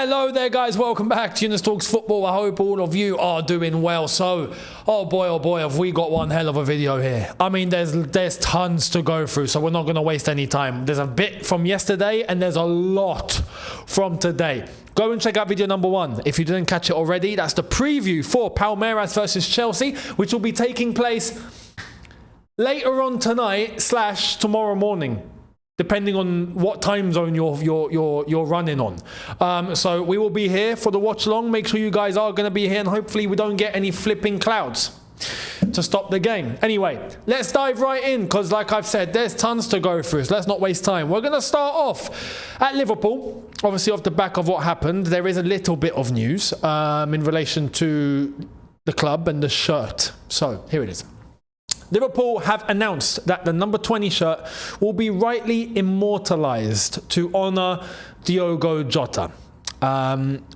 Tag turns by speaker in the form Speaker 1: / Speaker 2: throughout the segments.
Speaker 1: Hello there, guys. Welcome back to Younes Talks Football. I hope all of you are doing well. So, oh boy, have we got one hell of a video here. I mean, there's tons to go through, so we're not going to waste any time. There's a bit from yesterday, and there's a lot from today. Go and check out video number 1. If you didn't catch it already, that's the preview for Palmeiras versus Chelsea, which will be taking place later on tonight / tomorrow morning, depending on what time zone you're running on. So we will be here for the watch along. Make sure you guys are going to be here, and hopefully we don't get any flipping clouds to stop the game. Anyway, let's dive right in, because like I've said, there's tons to go through, so let's not waste time. We're going to start off at Liverpool. Obviously, off the back of what happened, there is a little bit of news in relation to the club and the shirt. So here it is. Liverpool have announced that the number 20 shirt will be rightly immortalised to honour Diogo Jota.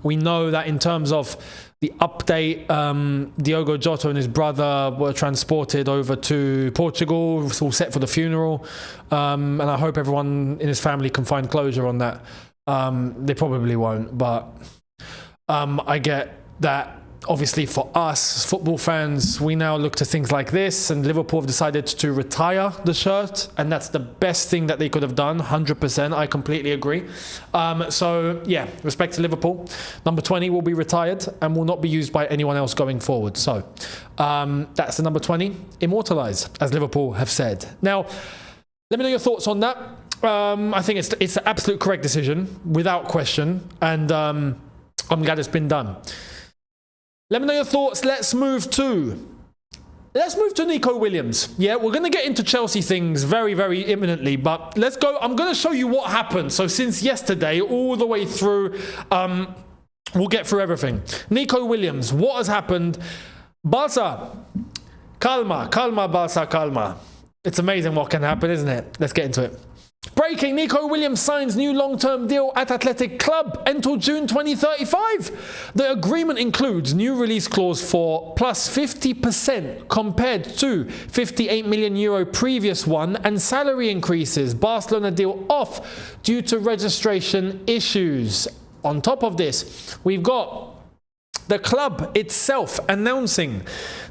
Speaker 1: We know that in terms of the update, Diogo Jota and his brother were transported over to Portugal. It's all set for the funeral. And I hope everyone in his family can find closure on that. They probably won't, but I get that. Obviously, for us football fans, we now look to things like this, and Liverpool have decided to retire the shirt, and that's the best thing that they could have done. 100%, I completely agree. So yeah, respect to Liverpool. Number 20 will be retired and will not be used by anyone else going forward. So that's the number 20, immortalised, as Liverpool have said. Now, let me know your thoughts on that. I think it's an absolute correct decision, without question, and I'm glad it's been done. Let me know your thoughts. Let's move to Nico Williams. Yeah, we're going to get into Chelsea things very, very imminently, but let's go. I'm going to show you what happened. So since yesterday, all the way through, we'll get through everything. Nico Williams, what has happened? Barca, calma, Barca, calma. It's amazing what can happen, isn't it? Let's get into it. Breaking, Nico Williams signs new long-term deal at Athletic Club until June 2035. The agreement includes new release clause for plus 50% compared to 58 million euro previous one, and salary increases. Barcelona deal off due to registration issues. On top of this, we've got the club itself announcing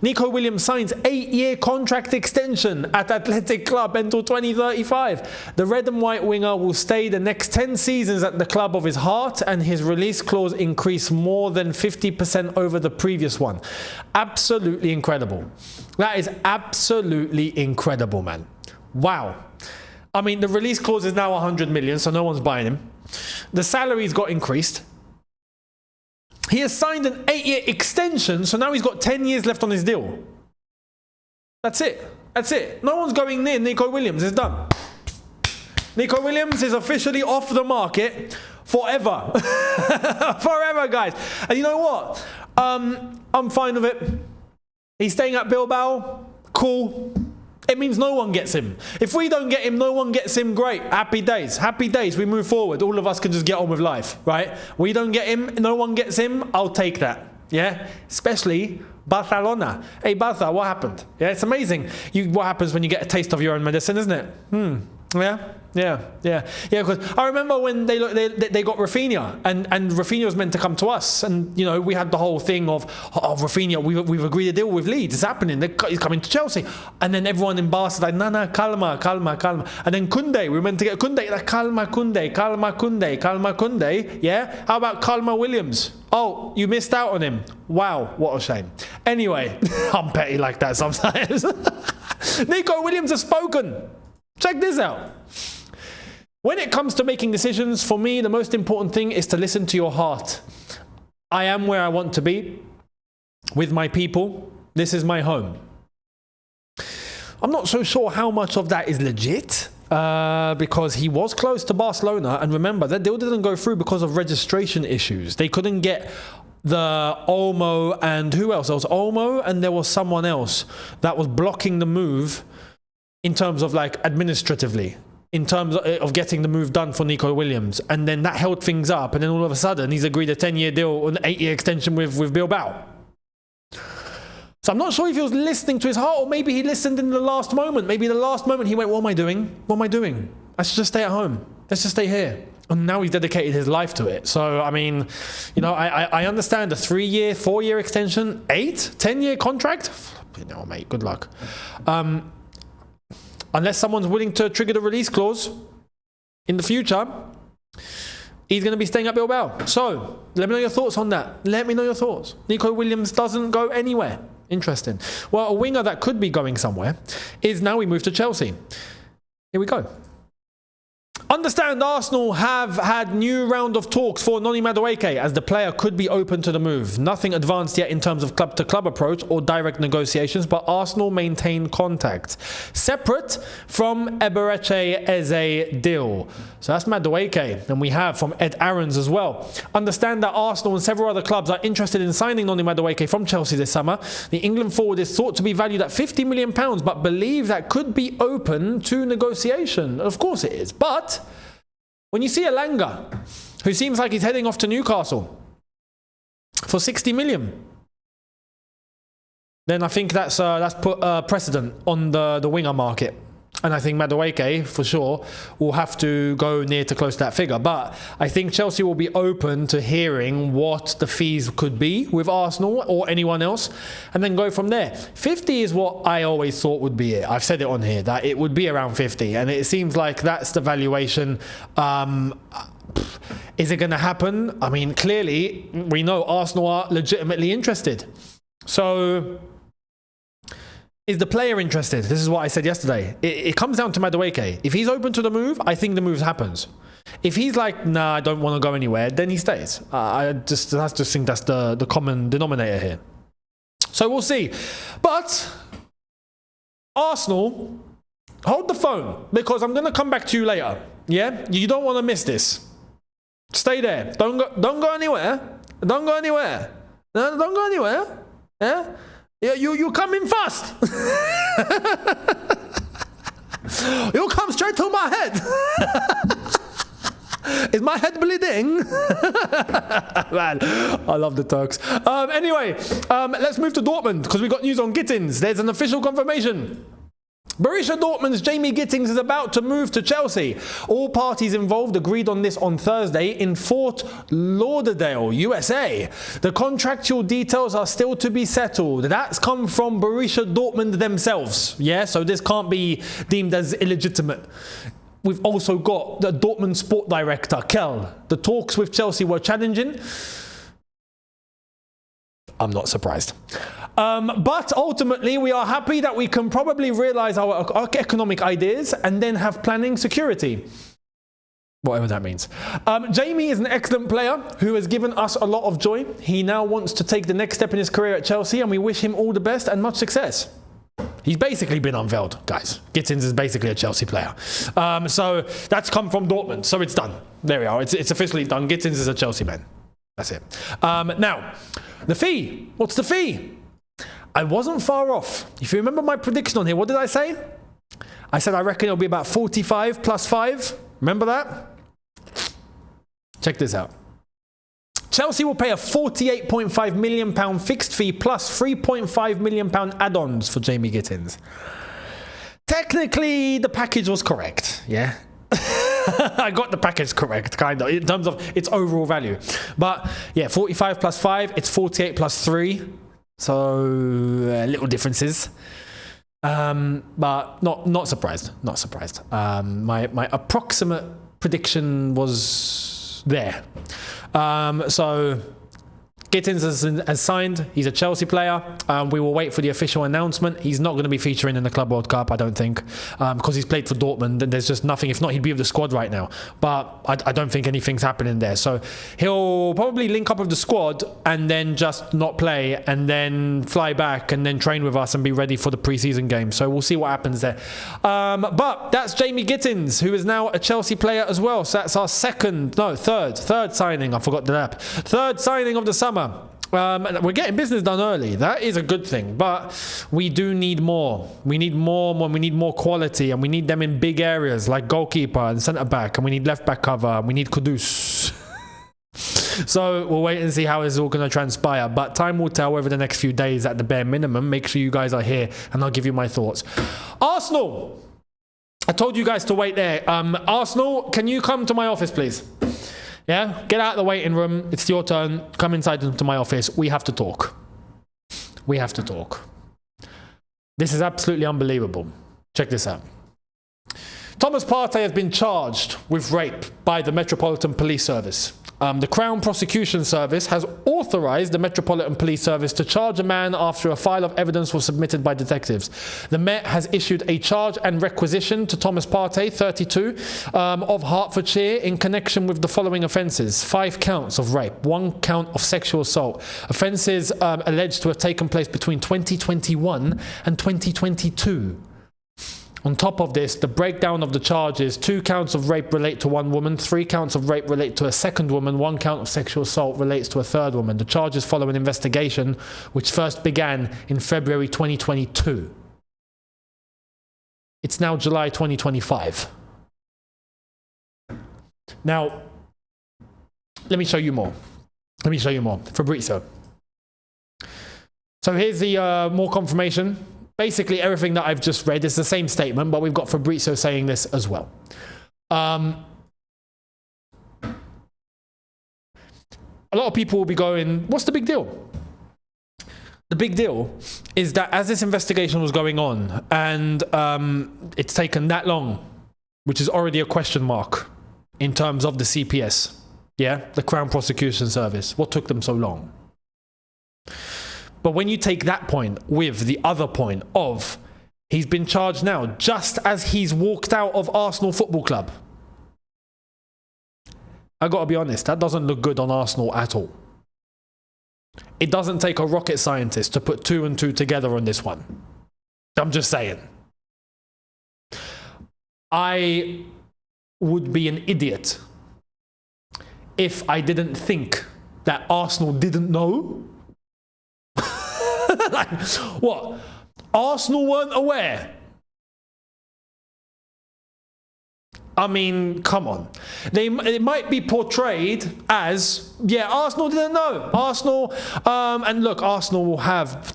Speaker 1: Nico Williams signs 8-year contract extension at Athletic Club until 2035. The red and white winger will stay the next 10 seasons at the club of his heart, and his release clause increased more than 50% over the previous one. Absolutely incredible. That is absolutely incredible, man. Wow. I mean, the release clause is now 100 million, so no one's buying him. The salary's got increased. He has signed an 8-year extension, so now he's got 10 years left on his deal. That's it. That's it. No one's going near Nico Williams. It's done. Nico Williams is officially off the market forever. Forever, guys. And you know what? I'm fine with it. He's staying at Bilbao. Cool. It means no one gets him. If we don't get him, no one gets him. Great. Happy days. Happy days. We move forward. All of us can just get on with life, right? We don't get him. No one gets him. I'll take that. Yeah? Especially Barcelona. Hey, Barca, what happened? Yeah, it's amazing. What happens when you get a taste of your own medicine, isn't it? Yeah, because I remember when they got Rafinha, and Rafinha was meant to come to us, and you know, we had the whole thing of Rafinha, we've agreed a deal with Leeds, it's happening, he's coming to Chelsea, and then everyone in Barca like, nah, calma, and then Koundé, we were meant to get Koundé, like, calma Koundé, yeah, how about Calma Williams? Oh, you missed out on him. Wow, what a shame. Anyway, I'm petty like that sometimes. Nico Williams has spoken. Check this out. When it comes to making decisions, for me, the most important thing is to listen to your heart. I am where I want to be with my people. This is my home. I'm not so sure how much of that is legit, because he was close to Barcelona. And remember, that deal didn't go through because of registration issues. They couldn't get the Olmo, and who else? There was Olmo, and there was someone else that was blocking the move in terms of, like, administratively, in terms of getting the move done for Nico Williams. And then that held things up, and then all of a sudden he's agreed a 10-year deal, an 8-year extension with Bilbao. So I'm not sure if he was listening to his heart, or maybe he listened in the last moment. Maybe the last moment he went, what am I doing? I should just stay at home. Let's just stay here. And now he's dedicated his life to it. So, I mean, you know, I understand a 3-year, 4-year extension, 10-year contract. You know, mate, good luck. Unless someone's willing to trigger the release clause in the future, he's going to be staying at Bilbao. So, let me know your thoughts on that. Let me know your thoughts. Nico Williams doesn't go anywhere. Interesting. Well, a winger that could be going somewhere is now we move to Chelsea. Here we go. Understand Arsenal have had new round of talks for Noni Madueke as the player could be open to the move. Nothing advanced yet in terms of club-to-club approach or direct negotiations, but Arsenal maintain contact. Separate from Eberechi Eze deal. So that's Madueke. And we have from Ed Aarons as well. Understand that Arsenal and several other clubs are interested in signing Noni Madueke from Chelsea this summer. The England forward is thought to be valued at £50 million, but believe that could be open to negotiation. Of course it is. But when you see Elanga, who seems like he's heading off to Newcastle for 60 million, then I think that's put precedent on the winger market. And I think Madueke, for sure, will have to go near to close to that figure. But I think Chelsea will be open to hearing what the fees could be with Arsenal or anyone else, and then go from there. 50 is what I always thought would be it. I've said it on here, that it would be around 50. And it seems like that's the valuation. Is it going to happen? I mean, clearly, we know Arsenal are legitimately interested. So is the player interested? This is what I said yesterday. It comes down to Madueke. If he's open to the move, I think the move happens. If he's like, nah, I don't want to go anywhere, then he stays. I just think that's the common denominator here. So we'll see. But Arsenal, hold the phone, because I'm going to come back to you later. Yeah? You don't want to miss this. Stay there. Don't go anywhere. Don't go anywhere. No, don't go anywhere. Yeah? Yeah, you come in fast. You come straight to my head. Is my head bleeding? Man, I love the Turks. Anyway, let's move to Dortmund because we got news on Gittens. There's an official confirmation. Borussia Dortmund's Jamie Gittens is about to move to Chelsea. All parties involved agreed on this on Thursday in Fort Lauderdale, USA. The contractual details are still to be settled. That's come from Borussia Dortmund themselves. Yeah, so this can't be deemed as illegitimate. We've also got the Dortmund sport director, Kell. The talks with Chelsea were challenging. I'm not surprised. But ultimately, we are happy that we can probably realize our economic ideas and then have planning security. Whatever that means. Jamie is an excellent player who has given us a lot of joy. He now wants to take the next step in his career at Chelsea, and we wish him all the best and much success. He's basically been unveiled, guys. Gittens is basically a Chelsea player. So that's come from Dortmund. So it's done. There we are. It's officially done. Gittens is a Chelsea man. That's it. Now, the fee. What's the fee? I wasn't far off. If you remember my prediction on here, what did I say? I said I reckon it'll be about 45 plus 5. Remember that? Check this out. Chelsea will pay a £48.5 million fixed fee plus £3.5 million add-ons for Jamie Gittens. Technically, the package was correct. Yeah. I got the package correct, kind of, in terms of its overall value. But yeah, 45 plus 5, it's 48 plus 3. So little differences. But not surprised. Not surprised. My approximate prediction was there. So Gittens has signed. He's a Chelsea player. We will wait for the official announcement. He's not going to be featuring in the Club World Cup, I don't think, because he's played for Dortmund and there's just nothing. If not, he'd be with the squad right now. But I don't think anything's happening there. So he'll probably link up with the squad and then just not play and then fly back and then train with us and be ready for the pre-season game. So we'll see what happens there. But that's Jamie Gittens, who is now a Chelsea player as well. So that's our third signing. I forgot the app. Third signing of the summer. We're getting business done early. That is a good thing, but we do need more. We need more quality, and we need them in big areas like goalkeeper and centre back, and we need left back cover, and we need Kudus. So we'll wait and see how it's all going to transpire, but time will tell over the next few days at the bare minimum. Make sure you guys are here and I'll give you my thoughts. Arsenal, I told you guys to wait there. Arsenal, can you come to my office please? Yeah? Get out of the waiting room. It's your turn. Come inside into my office. We have to talk. We have to talk. This is absolutely unbelievable. Check this out. Thomas Partey has been charged with rape by the Metropolitan Police Service. The Crown Prosecution Service has authorised the Metropolitan Police Service to charge a man after a file of evidence was submitted by detectives. The Met has issued a charge and requisition to Thomas Partey, 32, of Hertfordshire in connection with the following offences. 5 counts of rape, 1 count of sexual assault. Offences alleged to have taken place between 2021 and 2022. On top of this, the breakdown of the charges: 2 counts of rape relate to 1 woman, 3 counts of rape relate to a second woman, 1 count of sexual assault relates to a third woman. The charges follow an investigation which first began in February 2022. It's now July 2025. Now, let me show you more. Let me show you more. Fabrizio. So here's the more confirmation. Basically, everything that I've just read is the same statement, but we've got Fabrizio saying this as well. A lot of people will be going, what's the big deal? The big deal is that as this investigation was going on, and it's taken that long, which is already a question mark in terms of the CPS, yeah, the Crown Prosecution Service. What took them so long? But when you take that point with the other point of he's been charged now just as he's walked out of Arsenal Football Club, I got to be honest, that doesn't look good on Arsenal at all. It doesn't take a rocket scientist to put 2 and 2 together on this one. I'm just saying. I would be an idiot if I didn't think that Arsenal didn't know. Like, what? Arsenal weren't aware? I mean, come on. It might be portrayed as, yeah, Arsenal didn't know. Arsenal, and look, Arsenal will have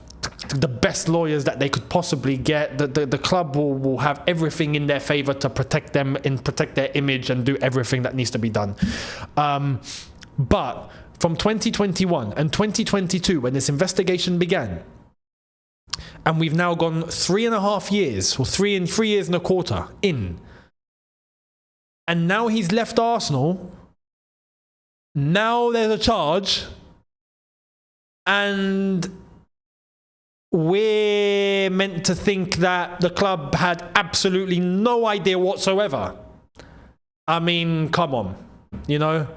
Speaker 1: the best lawyers that they could possibly get. The club will have everything in their favour to protect them and protect their image and do everything that needs to be done. But from 2021 and 2022, when this investigation began, and we've now gone 3.5 years, or 3 years and a quarter in, and now he's left Arsenal. Now there's a charge, and we're meant to think that the club had absolutely no idea whatsoever. I mean, come on, you know.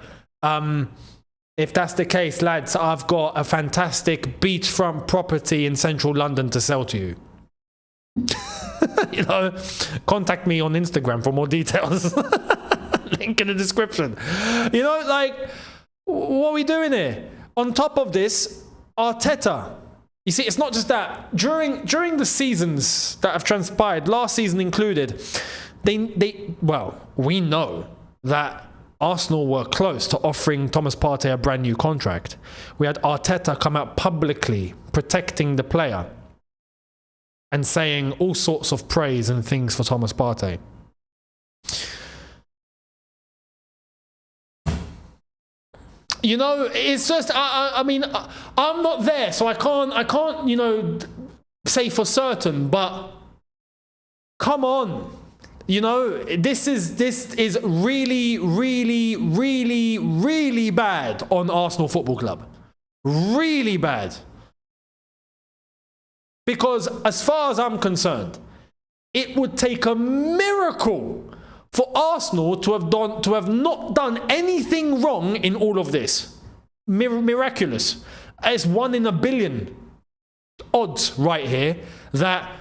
Speaker 1: If that's the case, lads, I've got a fantastic beachfront property in central London to sell to you. You know, contact me on Instagram for more details. Link in the description. You know, like, what are we doing here? On top of this, Arteta. You see, it's not just that. During the seasons that have transpired, last season included, we know that Arsenal were close to offering Thomas Partey a brand new contract. We had Arteta come out publicly protecting the player and saying all sorts of praise and things for Thomas Partey. You know, it's just, I mean, I'm not there, so I can't, you know, say for certain, but come on. You know, this is really, really, really, really bad on Arsenal Football Club. Really bad. Because as far as I'm concerned, it would take a miracle for Arsenal to have not done anything wrong in all of this. Miraculous. It's 1 in a billion odds right here that,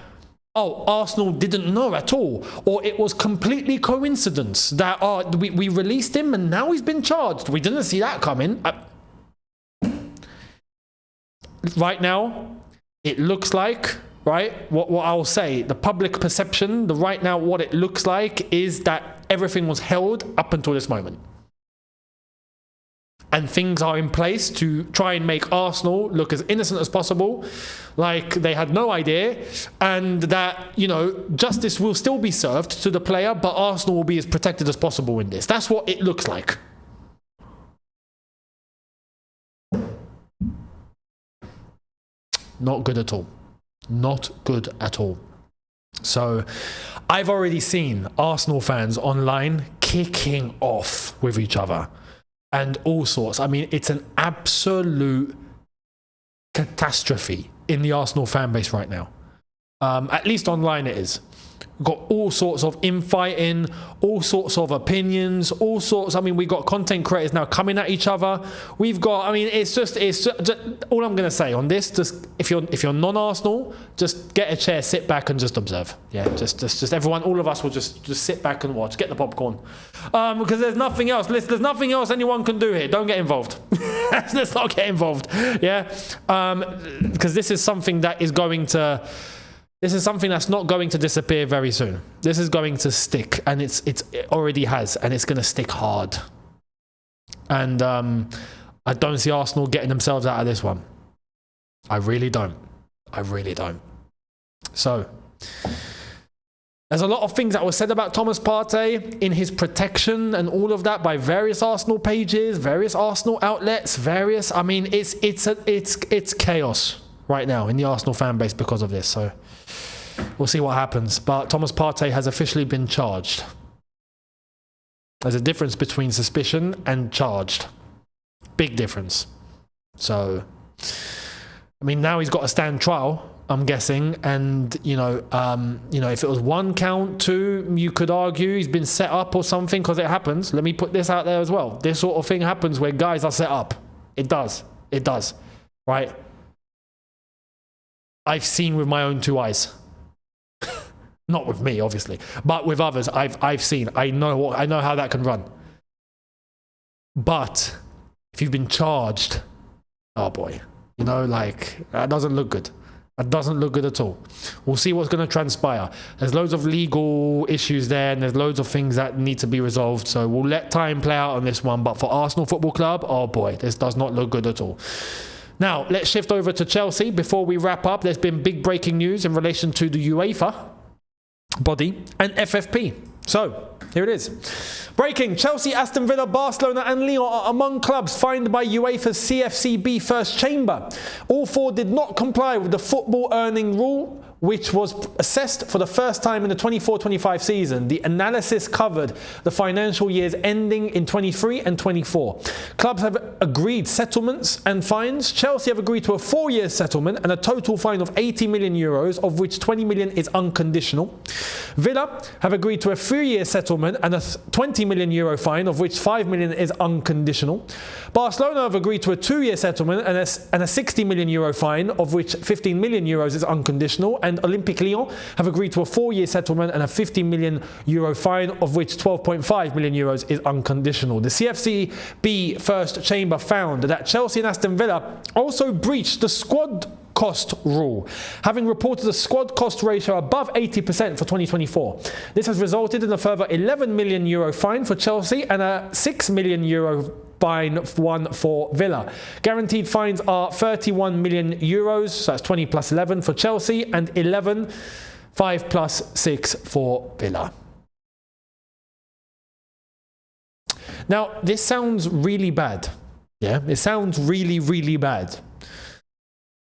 Speaker 1: oh, Arsenal didn't know at all, or it was completely coincidence that we released him and now he's been charged. We didn't see that coming. Right now, it looks like, right, what I'll say, the public perception, right now what it looks like is that everything was held up until this moment. And things are in place to try and make Arsenal look as innocent as possible, like they had no idea, and that, you know, justice will still be served to the player, but Arsenal will be as protected as possible in this. That's what it looks like. Not good at all. Not good at all. So I've already seen Arsenal fans online kicking off with each other and all sorts. I mean, it's an absolute catastrophe in the Arsenal fan base right now. At least online it is. Got all sorts of infighting, all sorts of opinions, all sorts. I mean, we got content creators now coming at each other. We've got. I mean, it's just all I'm gonna say on this. Just if you're non-Arsenal, just get a chair, sit back, and just observe. Yeah, just everyone, all of us will just sit back and watch. Get the popcorn, because there's nothing else. There's nothing else anyone can do here. Don't get involved. Let's not get involved. Yeah, because this is something that is going to. This is something that's not going to disappear very soon. This is going to stick, and it already has, and it's going to stick hard. And I don't see Arsenal getting themselves out of this one. I really don't. I really don't. So, there's a lot of things that were said about Thomas Partey in his protection and all of that by various Arsenal pages, various Arsenal outlets, various. I mean, it's chaos right now in the Arsenal fan base because of this. So. We'll see what happens. But Thomas Partey has officially been charged. There's a difference between suspicion and charged. Big difference. So, I mean, now he's got to stand trial, I'm guessing. And, if it was 1 count, 2, you could argue he's been set up or something, because it happens. Let me put this out there as well. This sort of thing happens where guys are set up. It does. It does. Right? I've seen with my own 2 eyes. Not with me, obviously, but with others. I've seen. I know how that can run. But if you've been charged, oh boy, that doesn't look good. That doesn't look good at all. We'll see what's going to transpire. There's loads of legal issues there, and there's loads of things that need to be resolved. So we'll let time play out on this one. But for Arsenal Football Club, oh boy, this does not look good at all. Now, let's shift over to Chelsea. Before we wrap up, there's been big breaking news in relation to the Uefa body and FFP. So, here it is. Breaking: Chelsea, Aston Villa, Barcelona and Lyon are among clubs fined by UEFA's CFCB first chamber. All 4 did not comply with the football earning rule, which was assessed for the first time in the 24-25 season. The analysis covered the financial years ending in 23 and 24. Clubs have agreed settlements and fines. Chelsea have agreed to a 4-year settlement and a total fine of 80 million euros, of which 20 million is unconditional. Villa have agreed to a 3-year settlement and a 20 million euro fine, of which 5 million is unconditional. Barcelona have agreed to a 2-year settlement and a 60 million euro fine, of which 15 million euros is unconditional. And Olympique Lyon have agreed to a 4-year settlement and a 50 million euro fine, of which 12.5 million euros is unconditional. The CFCB first chamber found that Chelsea and Aston Villa also breached the squad cost rule, having reported a squad cost ratio above 80% for 2024. This has resulted in a further 11 million euro fine for Chelsea and a 6 million euro fine one for Villa. Guaranteed fines are 31 million euros, so that's 20 plus 11 for Chelsea, and 11, 5 plus 6 for Villa. Now, this sounds really bad. Yeah, it sounds really, really bad.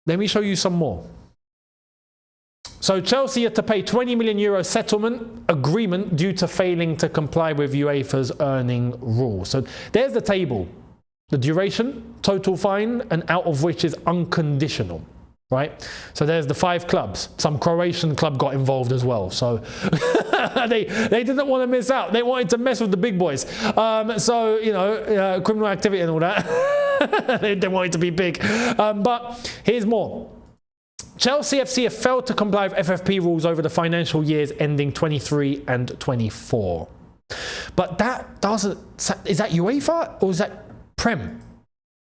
Speaker 1: Let me show you some more. So Chelsea had to pay 20 million euro settlement agreement due to failing to comply with UEFA's earning rule. So there's the table. The duration, total fine, and out of which is unconditional. Right? So there's the 5 clubs. Some Croatian club got involved as well. So they didn't want to miss out. They wanted to mess with the big boys. Criminal activity and all that. They wanted to be big. But here's more. Chelsea FC have failed to comply with FFP rules over the financial years ending 23 and 24. But that doesn't... Is that UEFA or is that Prem?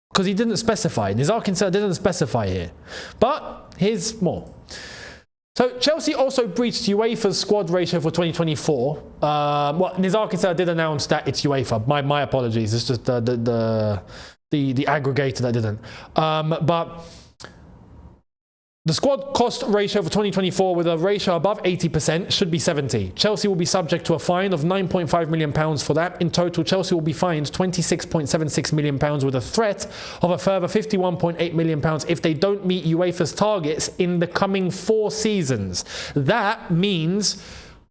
Speaker 1: Because he didn't specify. Nizar didn't specify here. But here's more. So Chelsea also breached UEFA's squad ratio for 2024. Nizar did announce that it's UEFA. My apologies. It's just the aggregator that didn't. But The squad cost ratio for 2024 with a ratio above 80% should be 70. Chelsea will be subject to a fine of £9.5 million for that. In total, Chelsea will be fined £26.76 million with a threat of a further £51.8 million if they don't meet UEFA's targets in the coming 4 seasons. That means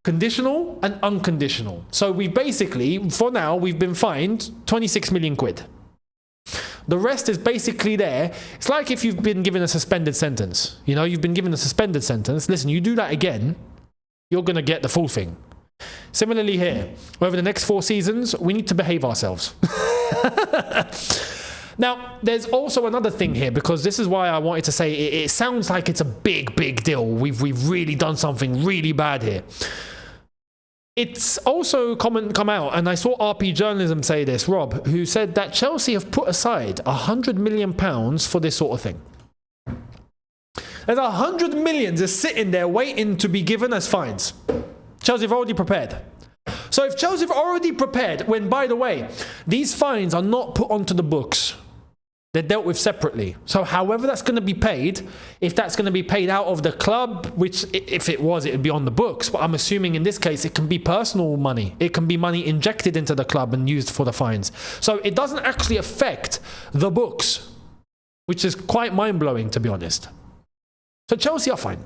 Speaker 1: conditional and unconditional. So we basically, for now, we've been fined 26 million quid. The rest is basically there. It's like if you've been given a suspended sentence. You know, you've been given a suspended sentence. Listen, you do that again, you're going to get the full thing. Similarly here, over the next 4 seasons, we need to behave ourselves. Now, there's also another thing here, because this is why I wanted to say it sounds like it's a big, big deal. We've really done something really bad here. It's also come out, and I saw RP Journalism say this, Rob, who said that Chelsea have put aside £100 million for this sort of thing. There's 100 million just sitting there waiting to be given as fines. Chelsea have already prepared. So if Chelsea have already prepared, when, by the way, these fines are not put onto the books, they're dealt with separately. So however that's going to be paid, if that's going to be paid out of the club, which if it was, it would be on the books. But I'm assuming in this case, it can be personal money. It can be money injected into the club and used for the fines. So it doesn't actually affect the books, which is quite mind-blowing, to be honest. So Chelsea are fine.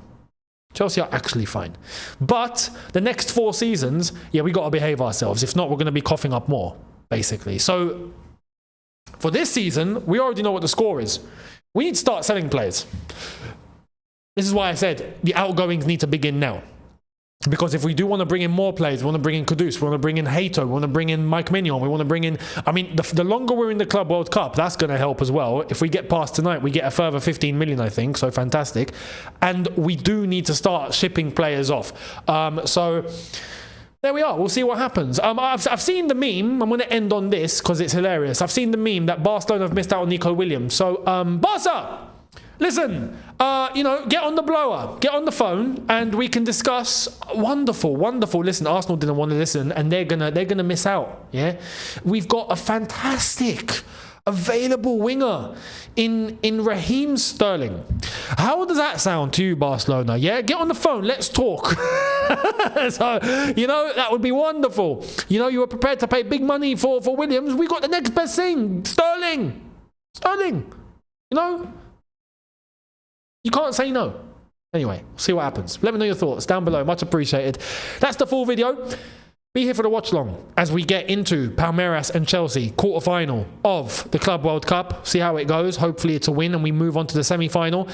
Speaker 1: Chelsea are actually fine. But the next 4 seasons, yeah, we got to behave ourselves. If not, we're going to be coughing up more, basically. So for this season, we already know what the score is. We need to start selling players. This is why I said the outgoings need to begin now. Because if we do want to bring in more players, we want to bring in Kudus, we want to bring in Hato, we want to bring in Mike Mignon, we want to bring in... I mean, the longer we're in the Club World Cup, that's going to help as well. If we get past tonight, we get a further 15 million, I think, so fantastic. And we do need to start shipping players off. So there we are. We'll see what happens. I've seen the meme. I'm going to end on this because it's hilarious. I've seen the meme that Barcelona have missed out on Nico Williams. So, Barca, listen, you know, get on the blower, get on the phone, and we can discuss. Wonderful, wonderful. Listen, Arsenal didn't want to listen, and they're gonna miss out. Yeah, we've got a fantastic available winger in Raheem Sterling. How does that sound to you, Barcelona? Yeah, get on the phone. Let's talk. So, you know, that would be wonderful. You know, you were prepared to pay big money for Williams. We got the next best thing, Sterling. You know. You can't say no. Anyway, see what happens. Let me know your thoughts down below. Much appreciated. That's the full video. Be here for the watch long as we get into Palmeiras and Chelsea quarterfinal of the Club World Cup. See how it goes. Hopefully it's a win and we move on to the semi-final.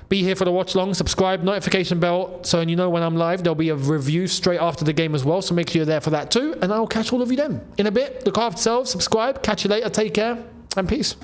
Speaker 1: Be here for the watch long. Subscribe, notification bell, so you know when I'm live. There'll be a review straight after the game as well, so make sure you're there for that too. And I'll catch all of you then. In a bit, look after yourselves, subscribe, catch you later, take care, and peace.